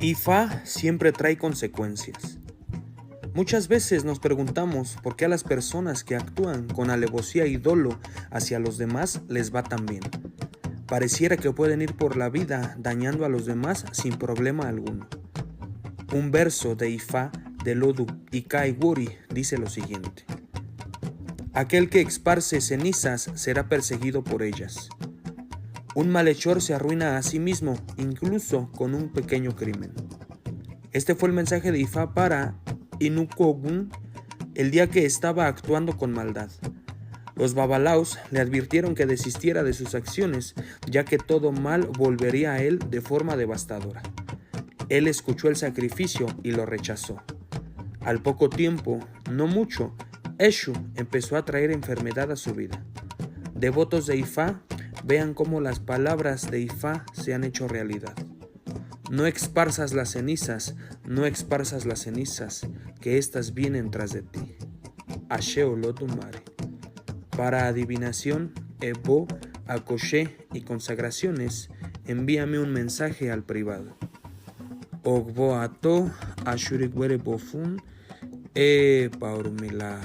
Ifá siempre trae consecuencias. Muchas veces nos preguntamos por qué a las personas que actúan con alevosía y dolo hacia los demás les va tan bien. Pareciera que pueden ir por la vida dañando a los demás sin problema alguno. Un verso de Ifá de Lodu Ikai Wuri dice lo siguiente: aquel que esparce cenizas será perseguido por ellas. Un malhechor se arruina a sí mismo, incluso con un pequeño crimen. Este fue el mensaje de Ifá para Inukogun el día que estaba actuando con maldad. Los babalaos le advirtieron que desistiera de sus acciones, ya que todo mal volvería a él de forma devastadora. Él escuchó el sacrificio y lo rechazó. Al poco tiempo, no mucho, Eshu empezó a traer enfermedad a su vida. Devotos de Ifá, vean cómo las palabras de Ifá se han hecho realidad. No esparzas las cenizas, no esparzas las cenizas, que éstas vienen tras de ti. Ashe Olodumare. Para adivinación, Ebo, Akoshe y consagraciones, envíame un mensaje al privado. Ogbo ato, Ashurigwere bofun, Paurumila.